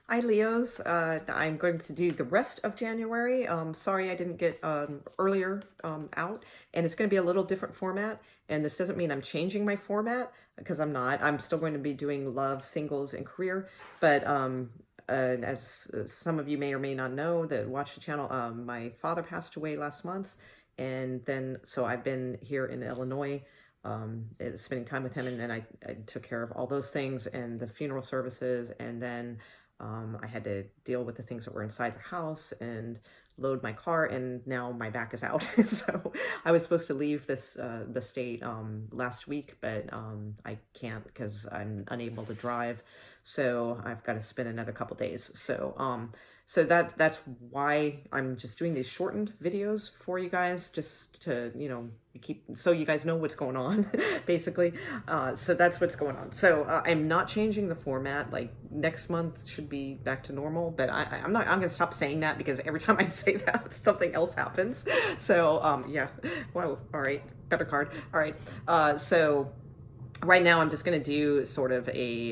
Hi, Leos. I'm going to do the rest of January. Sorry I didn't get earlier out, and it's going to be a little different format. And this doesn't mean I'm changing my format because I'm not. I'm still going to be doing love, singles, and career. But as some of you may or may not know that watch the channel, my father passed away last month, and then so I've been here in Illinois. Spending time with him, and then I took care of all those things and the funeral services, and then I had to deal with the things that were inside the house and load my car, and now my back is out. So I was supposed to leave the state last week, but I can't because I'm unable to drive. So I've got to spend another couple days. So that's why I'm just doing these shortened videos for you guys, just to, keep, so you guys know what's going on, basically. So that's what's going on. So I'm not changing the format. Like next month should be back to normal, but I'm going to stop saying that because every time I say that, something else happens. So yeah, well, all right, better card. All right, so right now I'm just going to do sort of a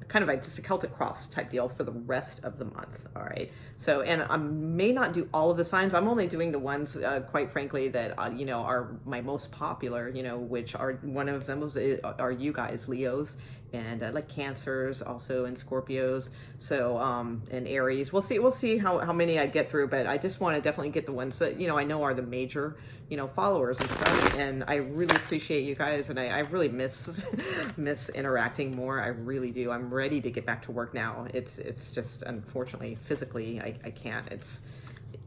kind of just a Celtic cross type deal for the rest of the month. All right, so, and I may not do all of the signs. I'm only doing the ones quite frankly that are my most popular, which are, one of them are you guys, Leos, and like Cancers also, and Scorpios, so and Aries. We'll see how many I get through, but I just want to definitely get the ones that I know are the major followers and stuff. And I really appreciate you guys, and I really miss interacting more. I really do. I'm ready to get back to work now. It's just, unfortunately, physically I can't.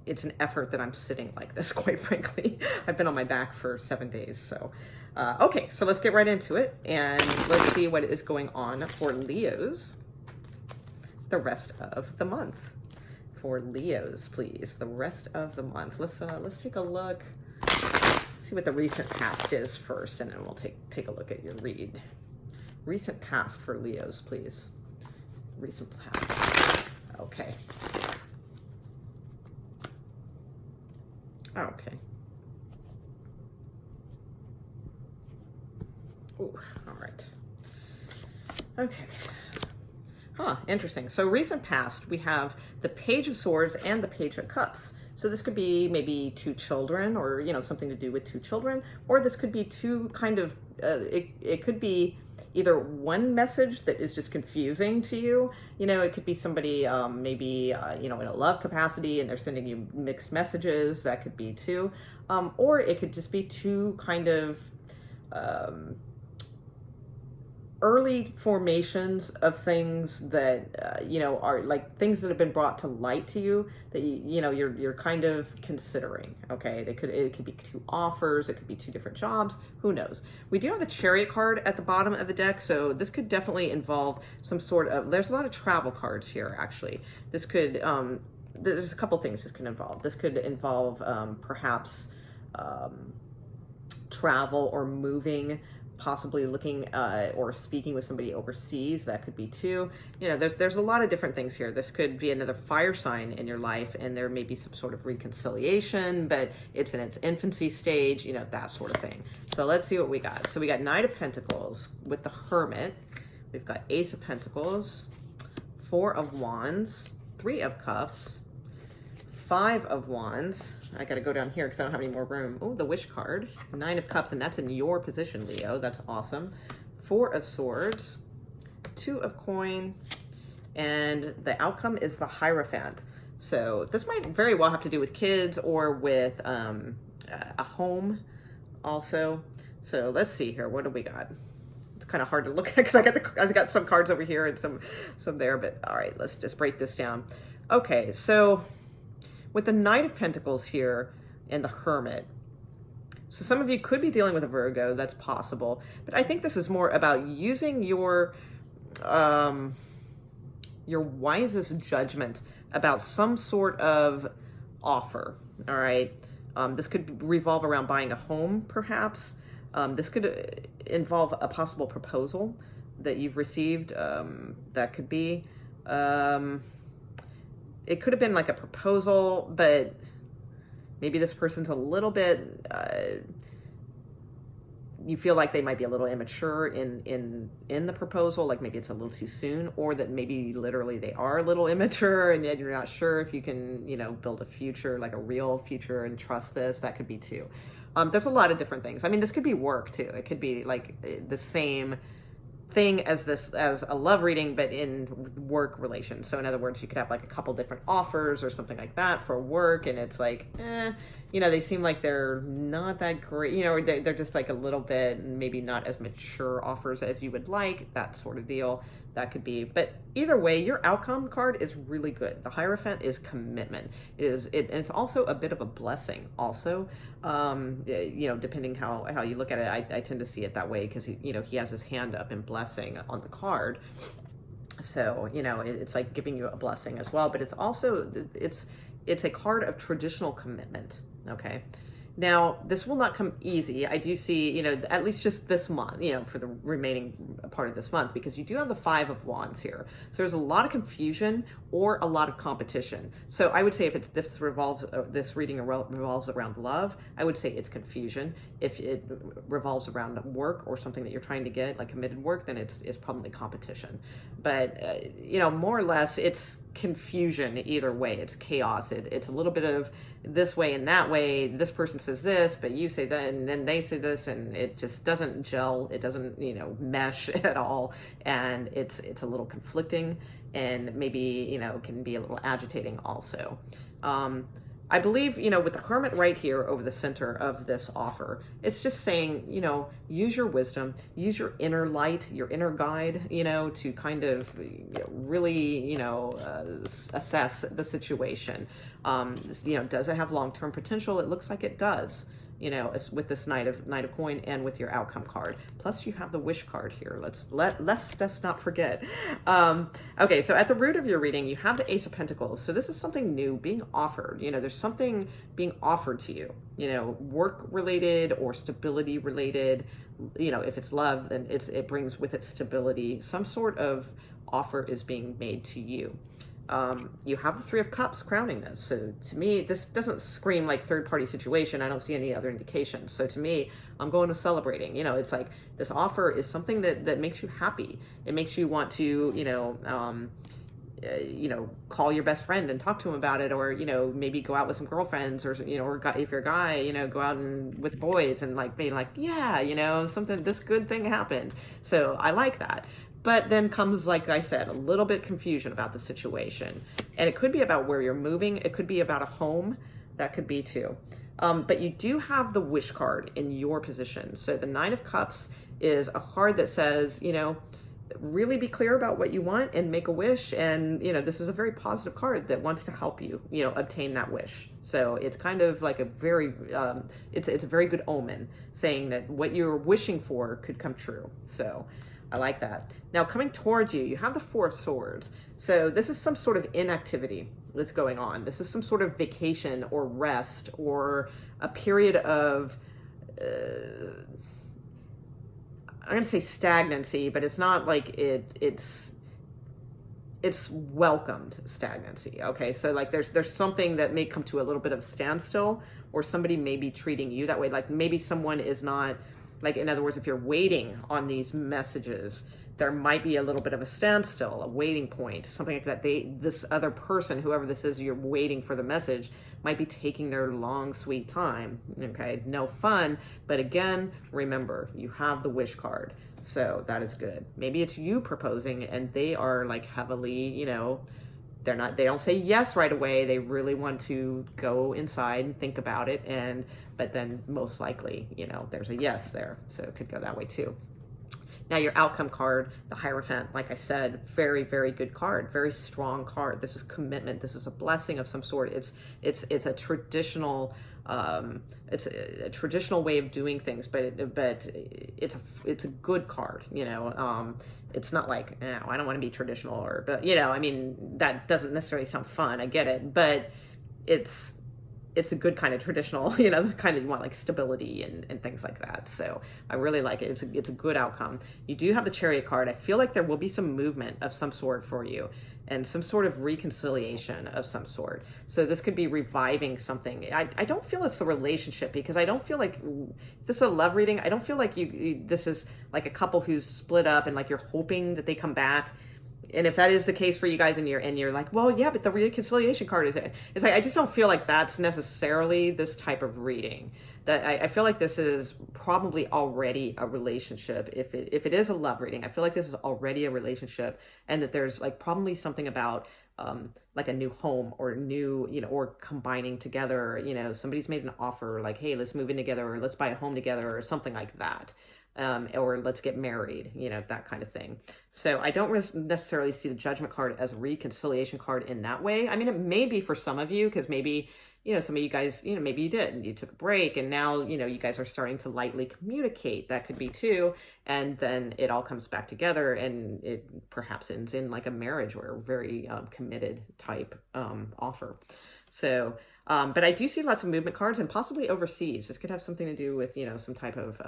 It's an effort that I'm sitting like this, quite frankly. I've been on my back for 7 days. So okay, so let's get right into it, and let's see what is going on for Leos the rest of the month. For Leos, please, the rest of the month. Let's take a look. See what the recent past is first, and then we'll take a look at your read. Recent past for Leos, please. Recent past. Okay. Okay. Ooh, all right. Okay. Huh, interesting. So recent past, we have the Page of Swords and the Page of Cups. So this could be maybe two children, or, something to do with two children, or this could be two kind of, it could be either one message that is just confusing to you. It could be somebody maybe, in a love capacity, and they're sending you mixed messages. That could be two. Or it could just be two kind of early formations of things that are like things that have been brought to light to you that you're kind of considering. Okay, it could be two offers, it could be two different jobs, who knows. We do have the Chariot card at the bottom of the deck, so this could definitely involve some sort of, there's a lot of travel cards here actually. This could there's a couple things this could involve. This could involve perhaps travel or moving, possibly looking or speaking with somebody overseas. That could be too. There's a lot of different things here. This could be another fire sign in your life, and there may be some sort of reconciliation, but it's in its infancy stage, that sort of thing. So let's see what we got. So we got Knight of Pentacles with the Hermit. We've got Ace of Pentacles, Four of Wands, Three of Cups, Five of Wands. I got to go down here because I don't have any more room. Oh, the Wish card. Nine of Cups, and that's in your position, Leo. That's awesome. Four of Swords, Two of Coin, and the outcome is the Hierophant. So this might very well have to do with kids or with a home also. So let's see here. What do we got? It's kind of hard to look at because I got some cards over here and some there, but all right, let's just break this down. Okay, so with the Knight of Pentacles here and the Hermit, so some of you could be dealing with a Virgo, that's possible, but I think this is more about using your wisest judgment about some sort of offer, all right? This could revolve around buying a home, perhaps. This could involve a possible proposal that you've received. That could be... it could have been like a proposal, but maybe this person's a little bit you feel like they might be a little immature in the proposal, like maybe it's a little too soon, or that maybe literally they are a little immature and yet you're not sure if you can, build a future, like a real future, and trust this. That could be too. There's a lot of different things. I mean, this could be work too. It could be like the same thing as a love reading, but in work relations. So in other words, you could have like a couple different offers or something like that for work, and it's like, they seem like they're not that great, or they're just like a little bit, maybe not as mature offers as you would like, that sort of deal. That could be, but either way, your outcome card is really good. The Hierophant is commitment. And it's also a bit of a blessing also, depending how you look at it. I tend to see it that way because he has his hand up in blessing on the card. So, it's like giving you a blessing as well, but it's also, it's a card of traditional commitment. Okay. Now, this will not come easy. I do see, at least just this month, for the remaining part of this month, because you do have the Five of Wands here. So there's a lot of confusion or a lot of competition. So I would say if this reading revolves around love, I would say it's confusion. If it revolves around work or something that you're trying to get, like committed work, then it's probably competition. But, more or less, it's confusion either way. It's chaos. It's a little bit of this way and that way. This person says this, but you say that, and then they say this, and it just doesn't gel. It doesn't, mesh at all, and it's a little conflicting, and maybe can be a little agitating also. I believe, with the Hermit right here over the center of this offer, it's just saying, use your wisdom, use your inner light, your inner guide, to kind of really, assess the situation. Does it have long-term potential? It looks like it does. With this Knight of Coin and with your outcome card. Plus you have the Wish card here. Let's not forget. Okay, so at the root of your reading, you have the Ace of Pentacles. So this is something new being offered. There's something being offered to you, work related or stability related. If it's love, then it brings with it stability. Some sort of offer is being made to you. You have the Three of Cups crowning this. So to me, this doesn't scream like third-party situation. I don't see any other indications. So to me, I'm going to celebrating. It's like this offer is something that makes you happy. It makes you want to, call your best friend and talk to him about it, or, maybe go out with some girlfriends, or, or if you're a guy, go out with boys and like being like, yeah, something, this good thing happened. So I like that. But then comes, like I said, a little bit confusion about the situation. And it could be about where you're moving. It could be about a home. That could be too. But you do have the Wish card in your position. So the Nine of Cups is a card that says, really be clear about what you want and make a wish. And, this is a very positive card that wants to help you, obtain that wish. So it's kind of like a very, it's a very good omen, saying that what you're wishing for could come true. So I like that. Now coming towards you, you have the Four of Swords. So this is some sort of inactivity that's going on. This is some sort of vacation or rest or a period of, I'm going to say stagnancy, but it's not like it's welcomed stagnancy. Okay. So like there's something that may come to a little bit of a standstill, or somebody may be treating you that way. Like maybe someone is not, like, in other words, if you're waiting on these messages, there might be a little bit of a standstill, a waiting point, something like that. This other person, whoever this is, you're waiting for the message, might be taking their long, sweet time. Okay, no fun. But again, remember, you have the Wish card. So that is good. Maybe it's you proposing and they are like heavily, they don't say yes right away. They really want to go inside and think about it. But then most likely, there's a yes there. So it could go that way too. Now your outcome card, the Hierophant, like I said, very, very good card, very strong card. This is commitment. This is a blessing of some sort. It's a traditional, it's a traditional way of doing things, but it's a good card, it's not like, I don't want to be traditional, but that doesn't necessarily sound fun. I get it, but it's it's a good kind of traditional, the kind of you want, like stability and things like that. So I really like it. It's a good outcome. You do have the Chariot card. I feel like there will be some movement of some sort for you and some sort of reconciliation of some sort. So this could be reviving something. I don't feel it's the relationship, because I don't feel like this is a love reading. I don't feel like this is like a couple who's split up and like you're hoping that they come back. And if that is the case for you guys, and you're like, well, yeah, but the reconciliation card is it. It's like, I just don't feel like that's necessarily this type of reading. That I feel like this is probably already a relationship. If it is a love reading, I feel like this is already a relationship, and that there's like probably something about like a new home, or new, or combining together. Somebody's made an offer like, hey, let's move in together, or let's buy a home together, or something like that. Or let's get married, that kind of thing. So I don't necessarily see the Judgment card as a reconciliation card in that way. I mean, it may be for some of you, because maybe, some of you guys, maybe you did, and you took a break, and now, you guys are starting to lightly communicate. That could be too. And then it all comes back together, and it perhaps ends in like a marriage, or a very committed type offer. So, but I do see lots of movement cards, and possibly overseas. This could have something to do with, some type of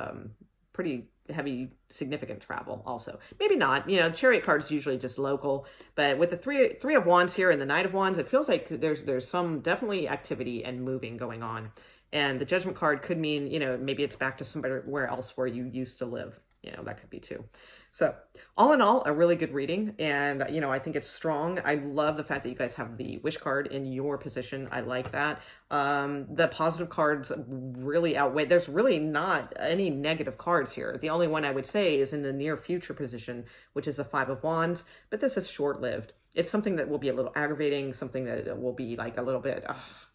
pretty heavy, significant travel also. Maybe not, Chariot card's usually just local, but with the three of Wands here and the Knight of Wands, it feels like there's some definitely activity and moving going on. And the Judgment card could mean, maybe it's back to somewhere else where you used to live. That could be too. So all in all, a really good reading. And, I think it's strong. I love the fact that you guys have the Wish card in your position. I like that. The positive cards really outweigh. There's really not any negative cards here. The only one I would say is in the near future position, which is the Five of Wands. But this is short-lived. It's something that will be a little aggravating, something that will be like a little bit,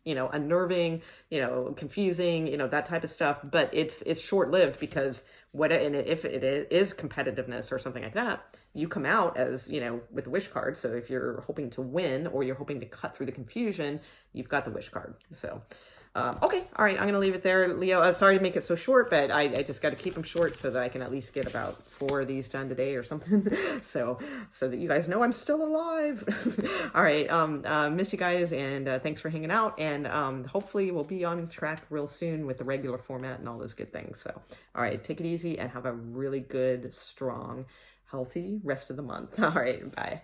unnerving, confusing, that type of stuff. But it's short-lived, because if it is competitiveness or something like that, you come out as, with the Wish card. So if you're hoping to win, or you're hoping to cut through the confusion, you've got the Wish card. So okay, all right, I'm going to leave it there, Leo. Sorry to make it so short, but I just got to keep them short so that I can at least get about 4 of these done today or something. so that you guys know I'm still alive. All right, miss you guys, and thanks for hanging out, and hopefully we'll be on track real soon with the regular format and all those good things. So, all right, take it easy and have a really good, strong, healthy rest of the month. All right, bye.